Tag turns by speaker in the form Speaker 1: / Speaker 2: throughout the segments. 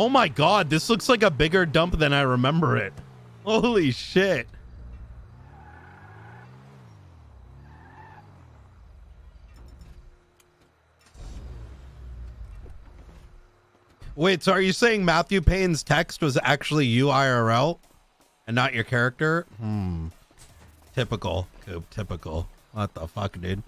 Speaker 1: Oh my god, this looks like a bigger dump than I remember it. Holy shit. Wait, so are you saying Matthew Payne's text was actually you IRL and not your character? Typical, Coop, typical. What the fuck, dude?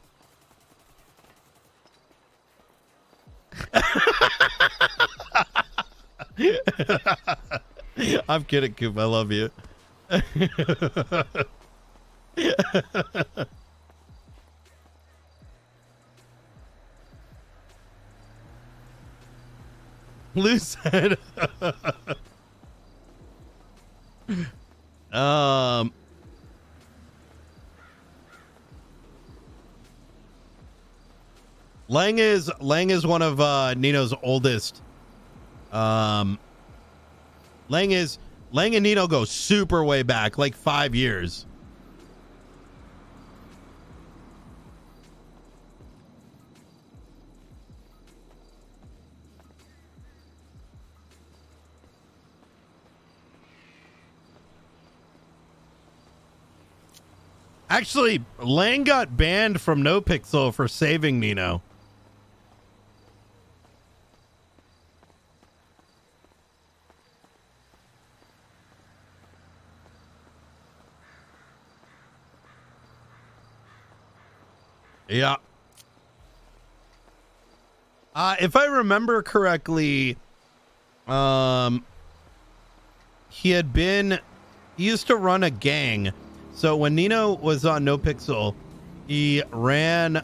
Speaker 1: I'm kidding, Coop. I love you. Loose head. Lang is one of Nino's oldest. Lang and Nino go super way back, like 5 years. Actually, Lang got banned from NoPixel for saving Nino. Yeah. If I remember correctly, he used to run a gang. So when Nino was on NoPixel, he ran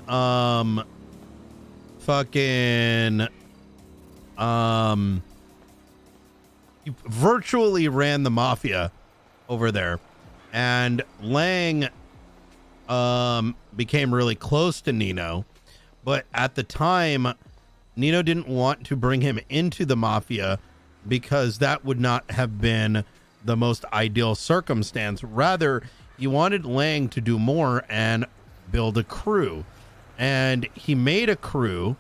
Speaker 1: he virtually ran the mafia over there. And Lang became really close to Nino, but at the time Nino didn't want to bring him into the mafia because that would not have been the most ideal circumstance. Rather, he wanted Lang to do more and build a crew, and he made a crew.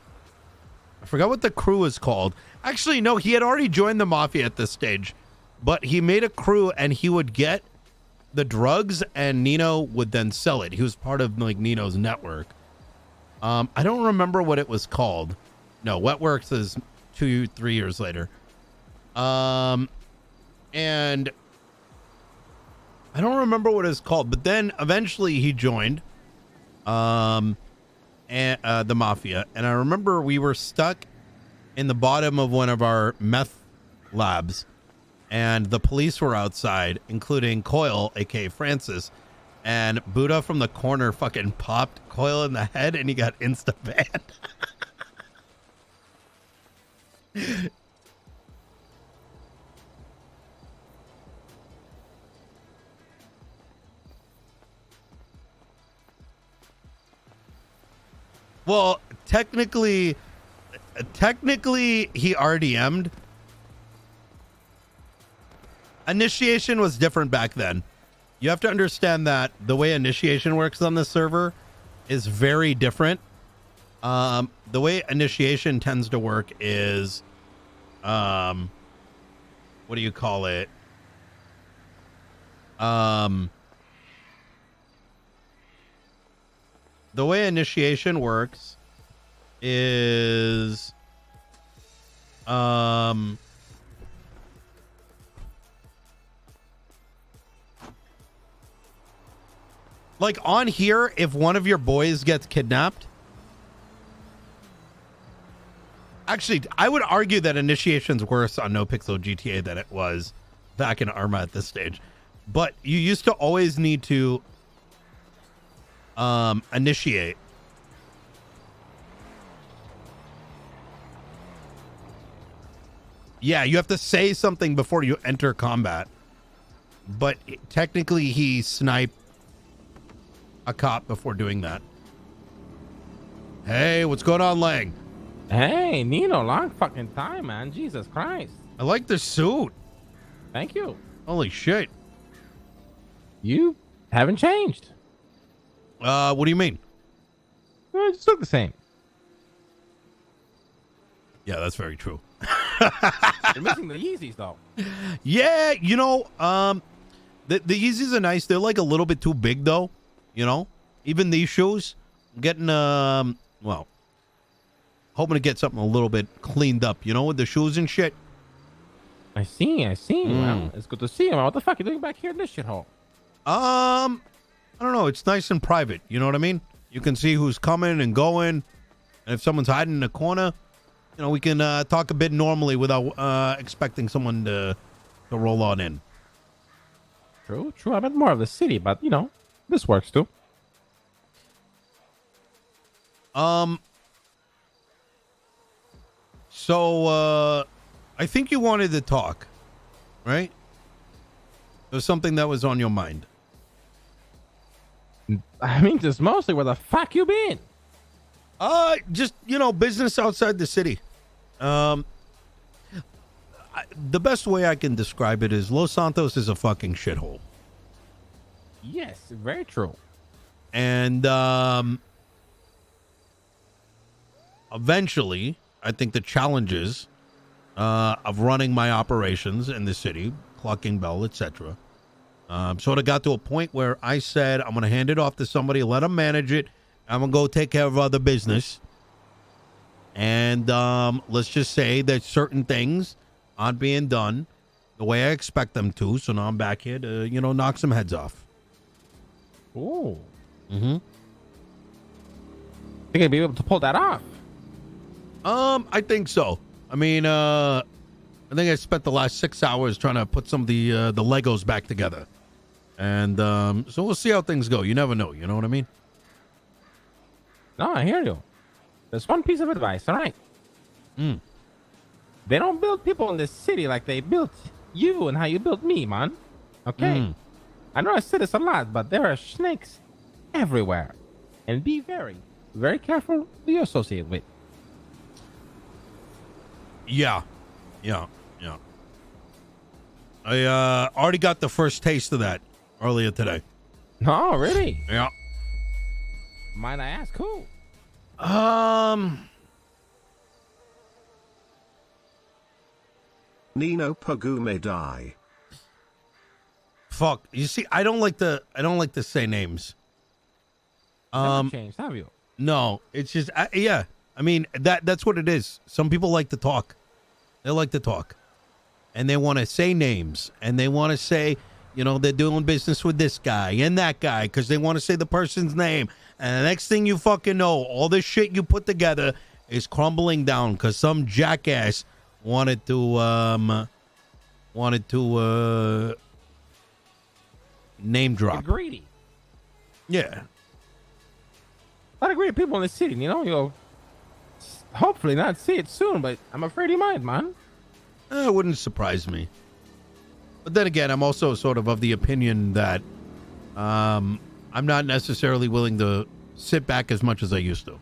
Speaker 1: I forgot what the crew was called. Actually, no, he had already joined the mafia at this stage, but he made a crew and he would get the drugs and Nino would then sell it. He was part of like Nino's network. I don't remember what it was called. No, Wetworks is 2-3 years later. And I don't remember what it's called, but then eventually he joined the mafia. And I remember we were stuck in the bottom of one of our meth labs, and the police were outside, including Coyle, aka Francis, and Buddha from the corner fucking popped Coyle in the head and he got insta-banned. Well, technically he RDM'd. Initiation was different back then. You have to understand that the way initiation works on this server is very different. The way initiation tends to work is, what do you call it? The way initiation works is, like on here, if one of your boys gets kidnapped, actually, I would argue that initiation's worse on NoPixel GTA than it was back in Arma at this stage. But you used to always need to initiate. Yeah, you have to say something before you enter combat. But technically, he sniped a cop before doing that. Hey, what's going on, Lang?
Speaker 2: Hey, Nino, long fucking time, man. Jesus Christ.
Speaker 1: I like the suit.
Speaker 2: Thank you.
Speaker 1: Holy shit.
Speaker 2: You haven't changed.
Speaker 1: What do you mean?
Speaker 2: You just look the same.
Speaker 1: Yeah, that's very true.
Speaker 2: You're missing the Yeezys though.
Speaker 1: Yeah, the Yeezys are nice. They're like a little bit too big though. Even these shoes, I'm getting well, hoping to get something a little bit cleaned up. With the shoes and shit.
Speaker 2: I see. Well, it's good to see you, man. What the fuck are you doing back here in this shithole?
Speaker 1: I don't know. It's nice and private. You know what I mean? You can see who's coming and going, and if someone's hiding in a corner, we can talk a bit normally without expecting someone to roll on in.
Speaker 2: True. I meant more of the city, but this works too.
Speaker 1: So I think you wanted to talk, right? There was something that was on your mind.
Speaker 2: I mean, just mostly where the fuck you been?
Speaker 1: Just business outside the city. The best way I can describe it is Los Santos is a fucking shithole.
Speaker 2: Yes, very true.
Speaker 1: And eventually, I think the challenges of running my operations in the city, clocking bell, etc., sort of got to a point where I said, I'm going to hand it off to somebody, let them manage it. I'm going to go take care of other business. And let's just say that certain things aren't being done the way I expect them to. So now I'm back here to, knock some heads off.
Speaker 2: Ooh.
Speaker 1: Mm-hmm.
Speaker 2: Think I'd be able to pull that off?
Speaker 1: I think so. I mean, I think I spent the last 6 hours trying to put some of the Legos back together. And so we'll see how things go. You never know. You know what I mean?
Speaker 2: No, I hear you. There's one piece of advice, all right? They don't build people in this city like they built you and how you built me, man. Okay? I know I said this a lot, but there are snakes everywhere. And be very, very careful who you associate with.
Speaker 1: Yeah. I already got the first taste of that earlier today.
Speaker 2: Oh, really?
Speaker 1: Yeah.
Speaker 2: Might I ask who?
Speaker 3: Nino Pagume die.
Speaker 1: Fuck. You see, I don't like to say names.
Speaker 2: Never changed, have you?
Speaker 1: No, it's just yeah. I mean, that's what it is. Some people like to talk. They like to talk. And they want to say names. And they want to say, they're doing business with this guy and that guy because they want to say the person's name. And the next thing you fucking know, all this shit you put together is crumbling down because some jackass wanted to name drop.
Speaker 2: You're greedy.
Speaker 1: Yeah.
Speaker 2: A lot of great people in the city, you'll hopefully not see it soon, but I'm afraid he might, man.
Speaker 1: It wouldn't surprise me. But then again, I'm also sort of the opinion that I'm not necessarily willing to sit back as much as I used to.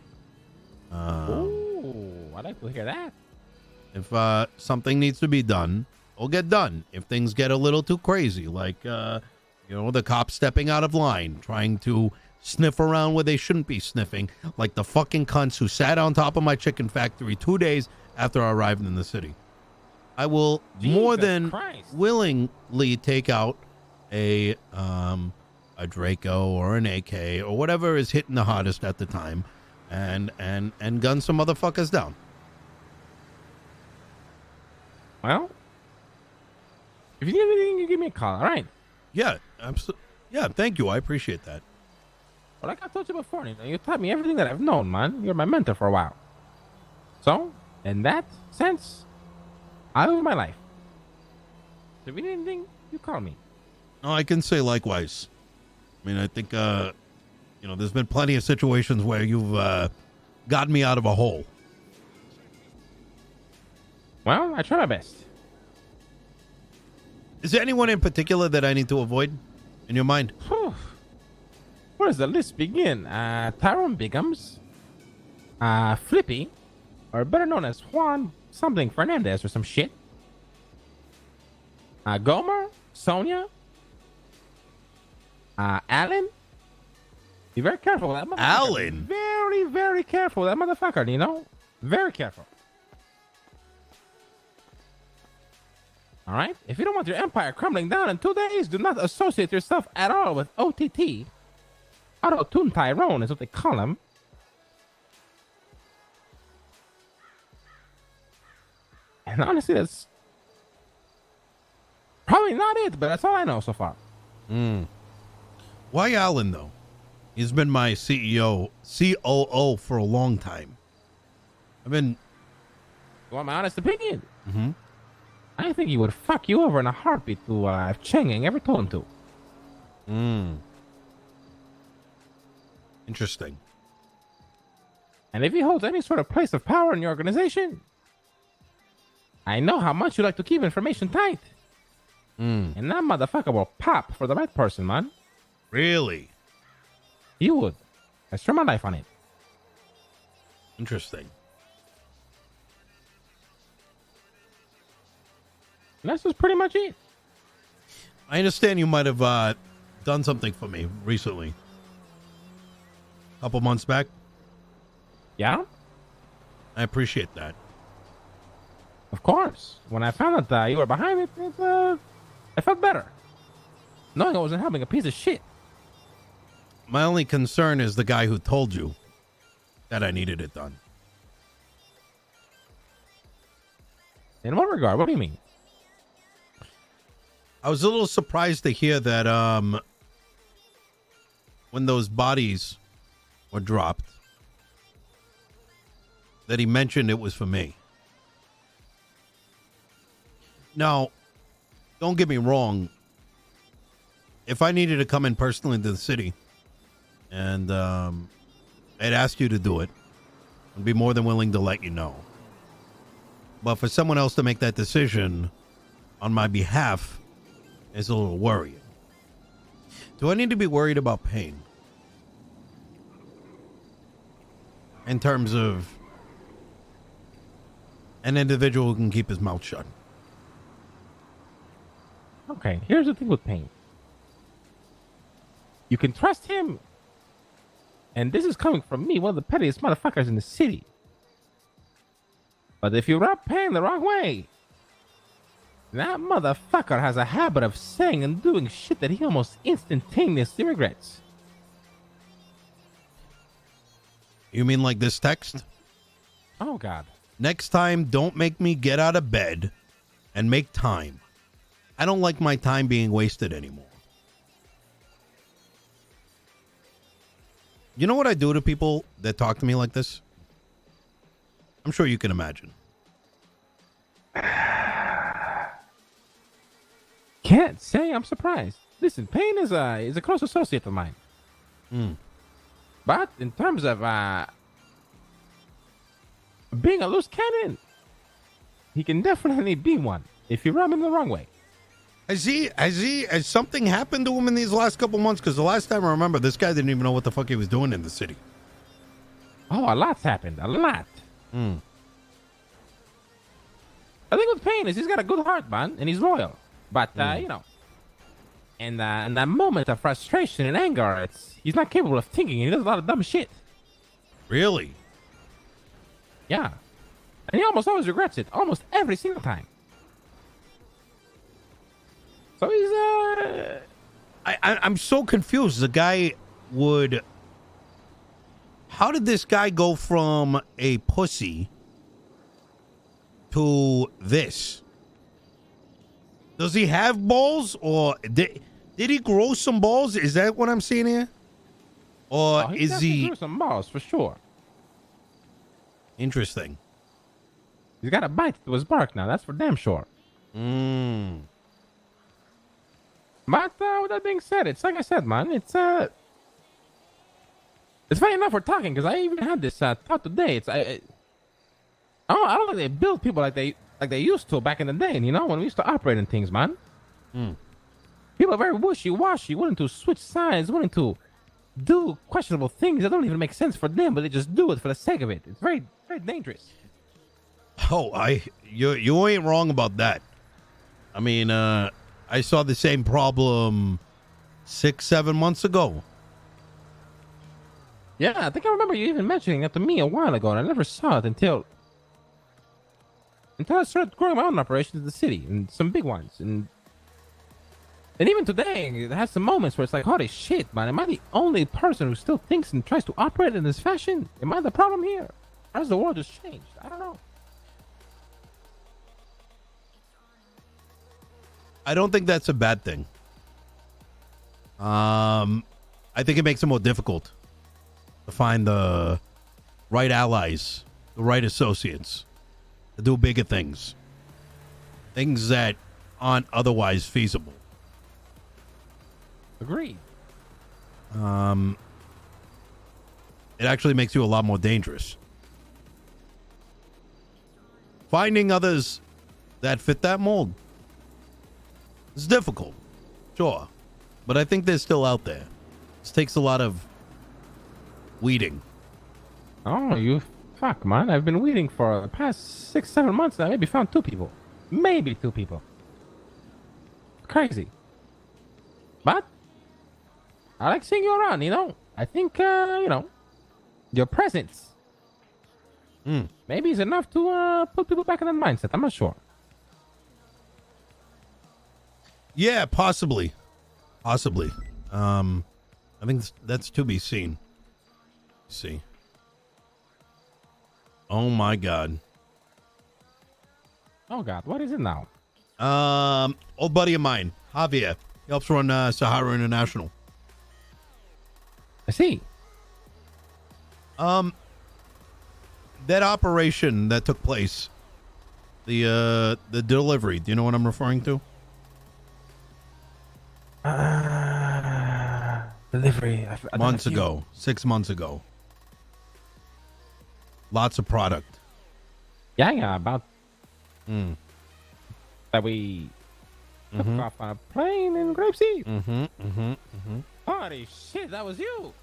Speaker 2: Ooh, I'd like to hear that.
Speaker 1: If something needs to be done, it'll get done. If things get a little too crazy, like, the cops stepping out of line, trying to sniff around where they shouldn't be sniffing, like the fucking cunts who sat on top of my chicken factory 2 days after I arrived in the city. I will more than willingly take out a Draco or an AK or whatever is hitting the hardest at the time and gun some motherfuckers down.
Speaker 2: Well, if you need anything, you give me a call, all right?
Speaker 1: Yeah, absolutely. Yeah, thank you. I appreciate that.
Speaker 2: Well, like I told you before, you taught me everything that I've known, man. You're my mentor for a while. So, in that sense, I owe my life. So if you need anything, you call me.
Speaker 1: No, I can say likewise. I mean, I think, there's been plenty of situations where you've gotten me out of a hole.
Speaker 2: Well, I try my best.
Speaker 1: Is there anyone in particular that I need to avoid in your mind?
Speaker 2: Where does the list begin? Tyrone Biggums, Flippy, or better known as Juan something Fernandez or some shit. Gomer, Sonia, Alan. Be very careful with that motherfucker.
Speaker 1: Alan?
Speaker 2: Very, very careful with that motherfucker, Very careful. All right? If you don't want your empire crumbling down in 2 days, do not associate yourself at all with OTT. Auto-Tune Tyrone is what they call him. And honestly, that's probably not it, but that's all I know so far.
Speaker 1: Why Alan, though? He's been my COO for a long time.
Speaker 2: You want my honest opinion? Mm-hmm. I think he would fuck you over in a heartbeat if Cheng ever told him to.
Speaker 1: Interesting.
Speaker 2: And if he holds any sort of place of power in your organization, I know how much you like to keep information tight. And that motherfucker will pop for the right person, man.
Speaker 1: Really?
Speaker 2: He would. I swear my life on it.
Speaker 1: Interesting.
Speaker 2: And that's just pretty much it.
Speaker 1: I understand you might have done something for me recently. A couple months back.
Speaker 2: Yeah?
Speaker 1: I appreciate that.
Speaker 2: Of course. When I found out that you were behind it, I felt better. Knowing I wasn't helping a piece of shit.
Speaker 1: My only concern is the guy who told you that I needed it done.
Speaker 2: In what regard? What do you mean?
Speaker 1: I was a little surprised to hear that when those bodies were dropped, that he mentioned it was for me. Now, don't get me wrong. If I needed to come in personally to the city and I'd ask you to do it, I'd be more than willing to let you know. But for someone else to make that decision on my behalf is a little worrying. Do I need to be worried about Payne? In terms of an individual who can keep his mouth shut.
Speaker 2: Okay, here's the thing with Payne. You can trust him. And this is coming from me, one of the pettiest motherfuckers in the city. But if you rub Payne the wrong way, that motherfucker has a habit of saying and doing shit that he almost instantaneously regrets.
Speaker 1: You mean like this text?
Speaker 2: Oh, God.
Speaker 1: Next time, don't make me get out of bed and make time. I don't like my time being wasted anymore. You know what I do to people that talk to me like this? I'm sure you can imagine.
Speaker 2: Can't say I'm surprised. Listen, Payne is a close associate of mine. But in terms of being a loose cannon, he can definitely be one if you rub him the wrong way.
Speaker 1: Has something happened to him in these last couple months? Because the last time I remember, this guy didn't even know what the fuck he was doing in the city.
Speaker 2: Oh, a lot's happened. A lot. I think with Payne is he's got a good heart, man, and he's loyal. But, you know, in that moment of frustration and anger, he's not capable of thinking, and he does a lot of dumb shit.
Speaker 1: Really?
Speaker 2: Yeah. And he almost always regrets it, almost every single time. So he's,
Speaker 1: I'm so confused. The guy would... How did this guy go from a pussy to this? Does he have balls, or did he grow some balls? Is that what I'm seeing here? Or is he...
Speaker 2: Grew some balls, for sure.
Speaker 1: Interesting.
Speaker 2: He's got a bite to his bark now, that's for damn sure. But with that being said, it's like I said, man, it's funny enough we're talking, because I even had this thought today. I don't think they build people like they used to back in the day, you know, when we used to operate in things, man. People are very wishy-washy, willing to switch sides, willing to do questionable things that don't even make sense for them, but they just do it for the sake of it. It's very, very dangerous.
Speaker 1: Oh, you ain't wrong about that. I mean, I saw the same problem 6-7 months ago.
Speaker 2: Yeah, I think I remember you even mentioning that to me a while ago, and I never saw it until until I started growing my own operations in the city and some big ones. And even today, it has some moments where it's like, holy shit, man, am I the only person who still thinks and tries to operate in this fashion? Am I the problem here? Or has the world just changed? I don't know.
Speaker 1: I don't think that's a bad thing. I think it makes it more difficult to find the right allies, the right associates, to do bigger things. Things that aren't otherwise feasible.
Speaker 2: Agreed.
Speaker 1: It actually makes you a lot more dangerous. Finding others that fit that mold is difficult, sure, but I think they're still out there. This takes a lot of weeding.
Speaker 2: Oh, you fuck, man. I've been waiting for the past 6-7 months. I maybe found 2 people. Maybe 2 people. Crazy. But I like seeing you around, you know. I think, your presence maybe is enough to put people back in that mindset. I'm not sure.
Speaker 1: Yeah, possibly. I think that's to be seen. Let's see. Oh my God.
Speaker 2: Oh God, what is it now?
Speaker 1: Old buddy of mine, Javier. He helps run Sahara International.
Speaker 2: I see.
Speaker 1: That operation that took place, the delivery. Do you know what I'm referring to?
Speaker 2: Delivery.
Speaker 1: Months ago, 6 months ago. Lots of product.
Speaker 2: Yeah, about that we took off on a plane in Grapeseed. Holy shit, that was you.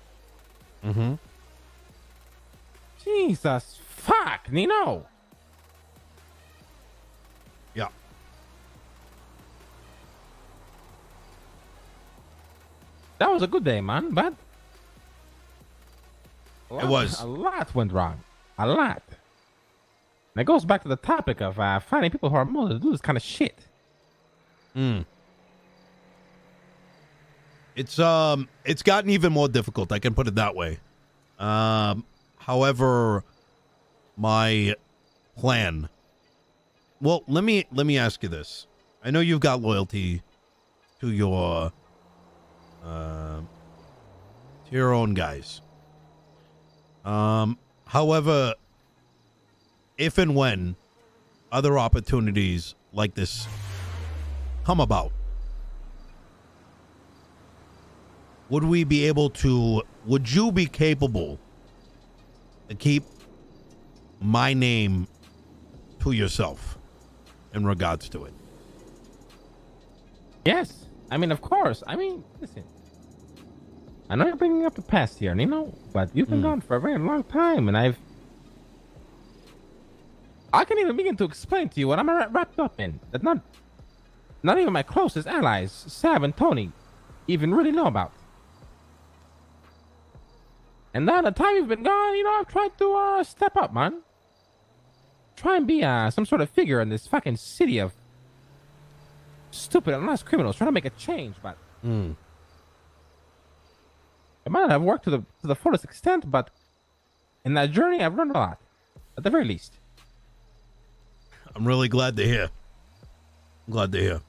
Speaker 2: Jesus fuck, Nino.
Speaker 1: Yeah.
Speaker 2: That was a good day, man, but
Speaker 1: It was.
Speaker 2: A lot went wrong. A lot. And it goes back to the topic of finding people who are motivated to do this kind of shit.
Speaker 1: It's gotten even more difficult. I can put it that way. However, my plan. Well, let me ask you this. I know you've got loyalty to your own guys. However, if and when other opportunities like this come about, would you be capable to keep my name to yourself in regards to it?
Speaker 2: Yes. I mean, of course. I mean, listen. I know you're bringing up the past here, Nino, but you've been gone for a very long time, and I can even begin to explain to you what I'm wrapped up in. That not even my closest allies, Sav and Tony, even really know about. And now the time you've been gone, you know, I've tried to step up, man. Try and be some sort of figure in this fucking city of stupid and honest criminals trying to make a change, but it might not have worked to the fullest extent, but in that journey I've learned a lot, at the very least.
Speaker 1: I'm really glad to hear. I'm glad to hear.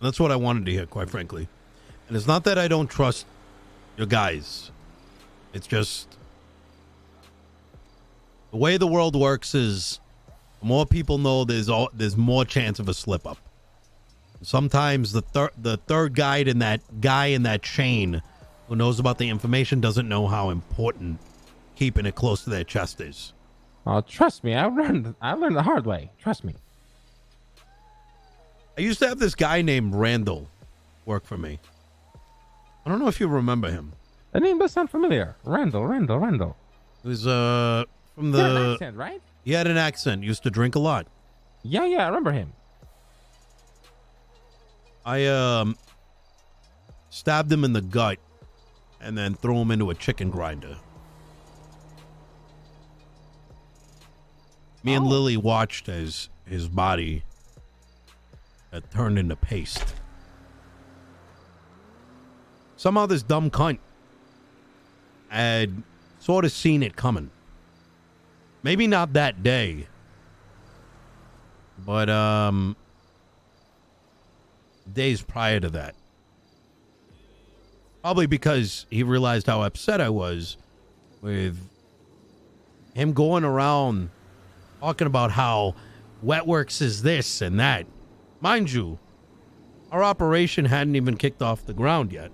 Speaker 1: That's what I wanted to hear, quite frankly. And it's not that I don't trust your guys. It's just the way the world works is more people know there's more chance of a slip up. Sometimes the third guy in that chain who knows about the information doesn't know how important keeping it close to their chest is.
Speaker 2: Oh, trust me, I learned the hard way. Trust me.
Speaker 1: I used to have this guy named Randall work for me. I don't know if you remember him.
Speaker 2: The name does sound familiar. Randall.
Speaker 1: He was from
Speaker 2: He had an accent, right?
Speaker 1: He had an accent. Used to drink a lot.
Speaker 2: Yeah, I remember him.
Speaker 1: I stabbed him in the gut and then threw him into a chicken grinder. Me and Lily watched as his body had turned into paste. Somehow this dumb cunt had sort of seen it coming. Maybe not that day, but days prior to that. Probably because he realized how upset I was with him going around talking about how Wetworks is this and that. Mind you, our operation hadn't even kicked off the ground yet.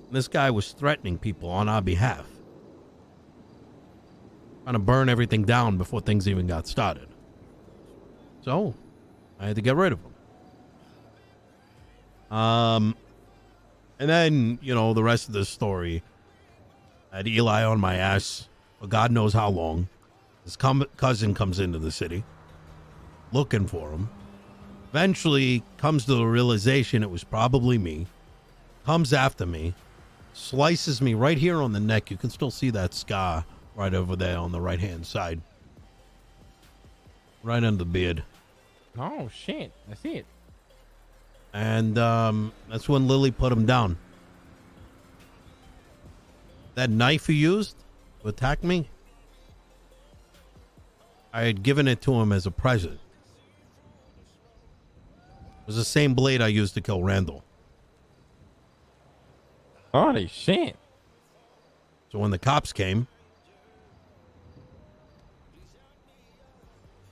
Speaker 1: And this guy was threatening people on our behalf. Trying to burn everything down before things even got started. So, I had to get rid of him. And then, you know, the rest of the story. I had Eli on my ass for God knows how long. His cousin comes into the city looking for him. Eventually comes to the realization it was probably me. Comes after me. Slices me right here on the neck. You can still see that scar right over there on the right-hand side. Right under the beard.
Speaker 2: Oh, shit. I see it.
Speaker 1: And that's when Lily put him down. That knife he used to attack me, I had given it to him as a present. It was the same blade I used to kill Randall.
Speaker 2: Holy shit.
Speaker 1: So when the cops came,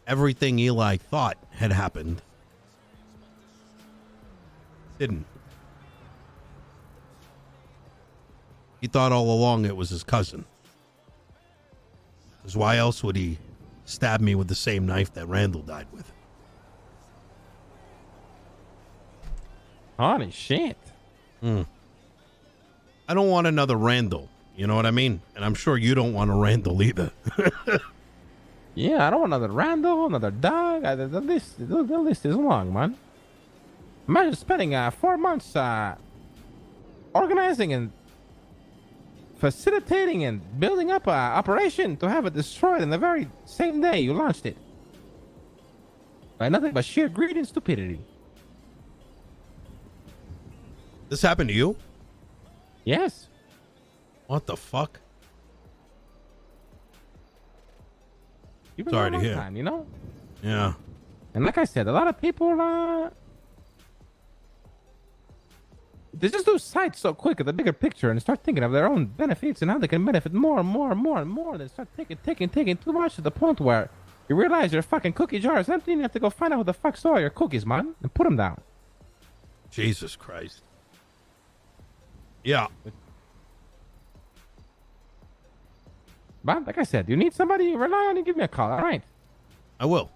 Speaker 1: everything Eli thought had happened didn't. He thought all along it was his cousin. Because why else would he stab me with the same knife that Randall died with?
Speaker 2: Holy shit.
Speaker 1: I don't want another Randall. You know what I mean? And I'm sure you don't want a Randall either.
Speaker 2: Yeah, I don't want another Randall, another dog. The list is long, man. Imagine spending 4 months organizing and facilitating and building up an operation to have it destroyed in the very same day you launched it. By nothing but sheer greed and stupidity.
Speaker 1: This happened to you?
Speaker 2: Yes.
Speaker 1: What the fuck?
Speaker 2: You've been
Speaker 1: Sorry
Speaker 2: there a
Speaker 1: to
Speaker 2: long
Speaker 1: hear.
Speaker 2: time, you know?
Speaker 1: Yeah.
Speaker 2: And like I said, a lot of people, they just lose sight so quick of the bigger picture and start thinking of their own benefits and how they can benefit more and more and more and more. They start taking too much to the point where you realize your fucking cookie jar is empty and you have to go find out who the fuck stole your cookies, man, and put them down.
Speaker 1: Jesus Christ. Yeah.
Speaker 2: But like I said, you need somebody you rely on, and give me a call, all right?
Speaker 1: I will.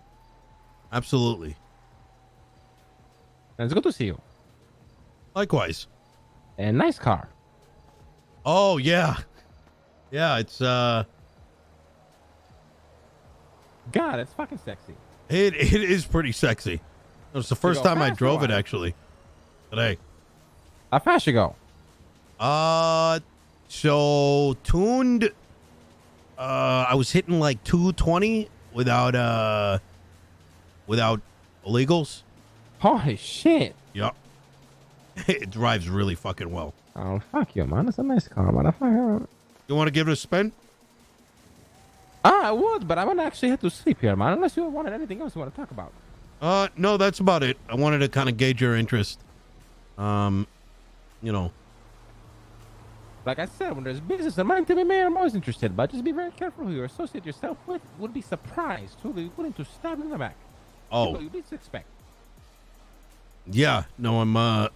Speaker 1: Absolutely.
Speaker 2: And it's good to see you.
Speaker 1: Likewise.
Speaker 2: And nice car.
Speaker 1: Oh, yeah. Yeah, it's,
Speaker 2: God, it's fucking sexy.
Speaker 1: it is pretty sexy. It was the first
Speaker 2: go
Speaker 1: time I
Speaker 2: fast or
Speaker 1: drove it,
Speaker 2: what?
Speaker 1: actually. Today.
Speaker 2: How fast you go?
Speaker 1: So tuned, I was hitting like 220 without illegals.
Speaker 2: Holy shit.
Speaker 1: Yep. It drives really fucking well.
Speaker 2: Oh, fuck you, man. It's a nice car, motherfucker.
Speaker 1: You want to give it a spin?
Speaker 2: I would, but I'm gonna actually have to sleep here, man. Unless you wanted anything else you want to talk about.
Speaker 1: No, that's about it. I wanted to kind of gauge your interest. You know.
Speaker 2: Like I said, when there's business and money to be made, I'm always interested. But just be very careful who you associate yourself with. Would be surprised who they're willing to stab in the back.
Speaker 1: Oh.
Speaker 2: People you least expect.
Speaker 1: Yeah, no,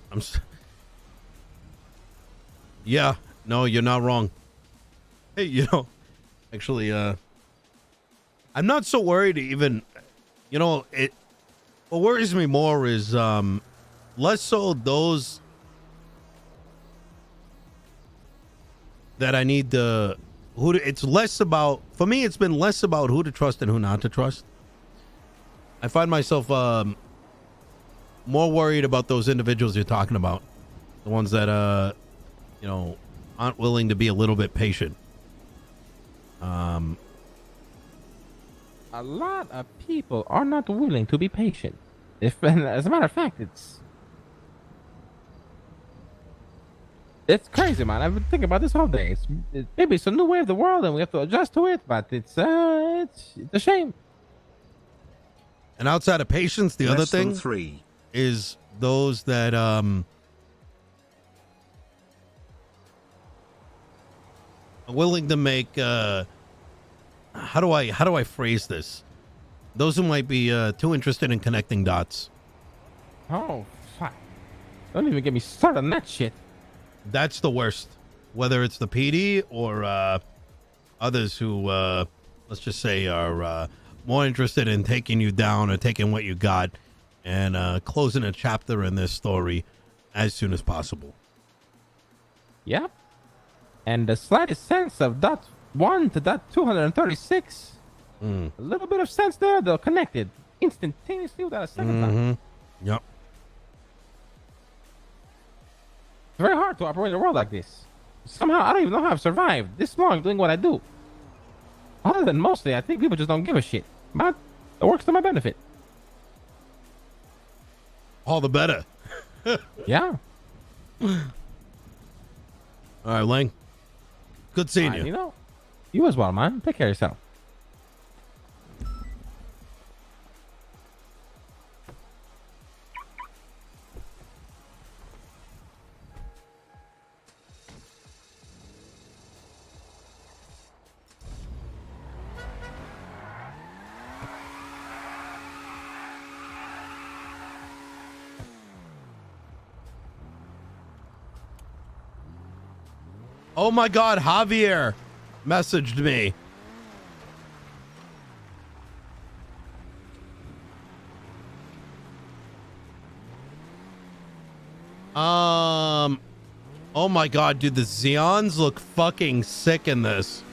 Speaker 1: yeah, no, you're not wrong. Hey, you know, actually, I'm not so worried even, you know, what worries me more is, less so those that I need to, it's less about, for me, it's been less about who to trust and who not to trust. I find myself, more worried about those individuals you're talking about, the ones that you know, aren't willing to be a little bit patient.
Speaker 2: a lot of people are not willing to be patient. If, and as a matter of fact, it's crazy, man. I've been thinking about this all day. Maybe it's a new way of the world, and we have to adjust to it. But it's a shame.
Speaker 1: And outside of patience, the other
Speaker 3: Lesson
Speaker 1: thing
Speaker 3: 3.
Speaker 1: is those that are willing to make how do I phrase this? Those who might be too interested in connecting dots.
Speaker 2: Oh, fuck! Don't even get me started on that shit.
Speaker 1: That's the worst. Whether it's the PD or others who, let's just say, are more interested in taking you down or taking what you got and closing a chapter in this story as soon as possible.
Speaker 2: Yep. And the slightest sense of dot 1 to dot 236, a little bit of sense there, they're connected instantaneously without a second thought.
Speaker 1: Yep.
Speaker 2: It's very hard to operate in a world like this. Somehow, I don't even know how I've survived this long doing what I do. Other than mostly, I think people just don't give a shit. But it works to my benefit.
Speaker 1: All the better.
Speaker 2: Yeah.
Speaker 1: All right, Lang. Good seeing you.
Speaker 2: You know, you as well, man. Take care of yourself.
Speaker 1: Oh my God, Javier messaged me. Oh my God, dude, the Xeons look fucking sick in this.